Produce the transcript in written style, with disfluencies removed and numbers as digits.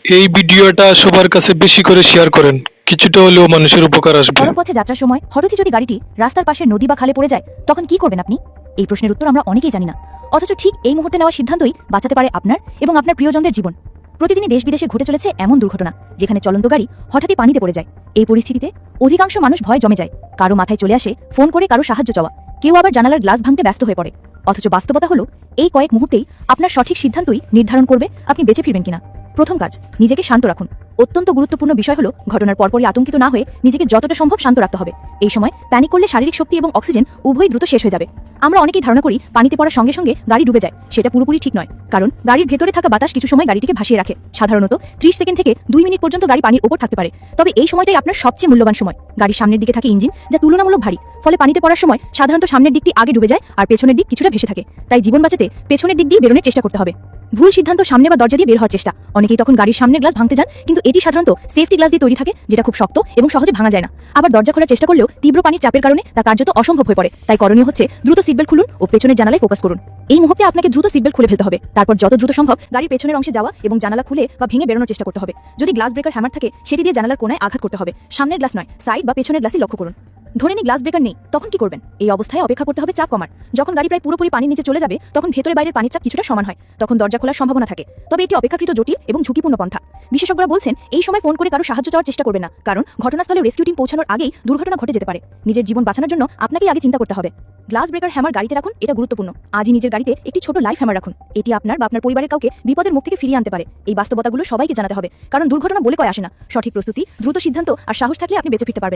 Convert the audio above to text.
এই ভিডিওটা সবার কাছে বেশি করে শেয়ার করেন, কিছুটা হলেও মানুষের উপকার আসবে। সড়ক পথে যাত্রার সময় হঠাৎই যদি গাড়িটি রাস্তার পাশে নদী বা খালে পড়ে যায়, তখন কি করবেন আপনি? এই প্রশ্নের উত্তর আমরা অনেকেই জানি না। অথচ ঠিক এই মুহূর্তে নেওয়া সিদ্ধান্তই বাঁচাতে পারে আপনার এবং আপনার প্রিয়জনদের জীবন। প্রতিদিনই দেশ বিদেশে ঘটে চলেছে এমন দুর্ঘটনা, যেখানে চলন্ত গাড়ি হঠাৎই পানিতে পড়ে যায়। এই পরিস্থিতিতে অধিকাংশ মানুষ ভয় জমে যায়। কারো মাথায় চলে আসে ফোন করে কারো সাহায্য চাওয়া, কেউ আবার জানালার গ্লাস ভাঙতে ব্যস্ত হয়ে পড়ে। অথচ বাস্তবতা হলো, এই কয়েক মুহূর্তেই আপনার সঠিক সিদ্ধান্তই নির্ধারণ করবে আপনি বেঁচে ফিরবেন কিনা। প্রথম কাজ, নিজেকে শান্ত রাখুন। অত্যন্ত গুরুত্বপূর্ণ বিষয় হলো, ঘটনার পরপরই আতঙ্কিত না হয়ে নিজেকে যতটা সম্ভব শান্ত রাখতে হবে। এই সময় প্যানিক করলে শারীরিক শক্তি এবং অক্সিজেন উভয়ই দ্রুত শেষ হয়ে যাবে। আমরা অনেকেই ধারণা করি পানিতে পড়ার সঙ্গে সঙ্গে গাড়ি ডুবে যায়। সেটা পুরোপুরি ঠিক নয়, কারণ গাড়ির ভেতরে থাকা বাতাস কিছু সময় গাড়িটিকে ভাসিয়ে রাখে। সাধারণত 30 সেকেন্ড থেকে 2 মিনিট পর্যন্ত গাড়ি পানির ওপর থাকতে পারে। তবে এই সময়টাই আপনার সবচেয়ে মূল্যবান সময়। গাড়ির সামনের দিকে থাকে ইঞ্জিন, যা তুলনামূলক ভারী, ফলে পানিতে পড়ার সময় সাধারণত সামনের দিকটি আগে ডুবে যায় আর পেছনের দিক কিছুটা ভেসে থাকে। তাই জীবন বাঁচাতে পেছনের দিক দিয়ে বেরোনোর চেষ্টা করতে হবে। ভুল সিদ্ধান্ত, সামনে বা দরজা দিয়ে বের হওয়ার চেষ্টা। অনেকেই তখন গাড়ির সামনের গ্লাস ভাঙতে যান, কিন্তু এটি সাধারণত সেফটি গ্লাস দিয়ে তৈরি থাকে, যেটা খুব শক্ত এবং সহজে ভাঙা যায় না। আবার দরজা খোলার চেষ্টা করলেও তীব্র পানির চাপের কারণে তা কার্যত অসম্ভব হয়ে পড়ে। তাই করণীয় হচ্ছে দ্রুত সিটবেল্ট খুলুন ও পেছনের জানালায় ফোকাস করুন। এই মুহূর্তে আপনাকে দ্রুত সিটবেল্ট খুলে ফেলতে হবে। তারপর যত দ্রুত সম্ভব গাড়ির পেছনের অংশে যাওয়া এবং জানালা খুলে বা ভেঙে বেরোনোর চেষ্টা করতে হবে। যদি গ্লাস ব্রেকার হ্যামার থাকে, সেটি দিয়ে জানালার কোণায় আঘাত করতে হবে। সামনের গ্লাস নয়, সাইড বা পেছনের গ্লাসই লক্ষ্য করুন। ধরে নিই গ্লাস ব্রেকার নেই, তখন কি করবেন? এই অবস্থায় অপেক্ষা করতে হবে চাপ কমার। যখন গাড়ি প্রায় পুরোপুরি পানির নিচে চলে যাবে, তখন ভেতরে বাইরের পানির চাপ কিছুটা সমান হয়। তখন দরজা খোলার সম্ভাবনা থাকে, তবে এটি অপেক্ষাকৃত জটিল এবং ঝুঁকিপূর্ণ পন্থা। বিশেষজ্ঞরা বলছেন, এই সময় ফোন করে কারো সাহায্য চাওয়ার চেষ্টা করবে না, কারণ ঘটনাস্থলে রেস্কিউ টিম পৌঁছানোর আগেই দুর্ঘটনা ঘটে যেতে পারে। নিজের জীবন বাঁচানোর জন্য আপনাকেই আগে চিন্তা করতে হবে। গ্লাস ব্রেকার হ্যামার গাড়িতে রাখুন, এটা গুরুত্বপূর্ণ। আজই নিজের গাড়িতে একটি ছোট লাইফ হ্যামার রাখুন। এটি আপনার বা আপনার পরিবারের কাউকে বিপদের মুখ থেকে ফিরিয়ে আনতে পারে। এই বাস্তবতাগুলো সবাইকে জানাতে হবে, কারণ দুর্ঘটনা বলে কয় আসে না। সঠিক প্রস্তুতি, দ্রুত সিদ্ধান্ত আর সাহস থাকলে আপনি বেঁচে ফিরতে পারবেন।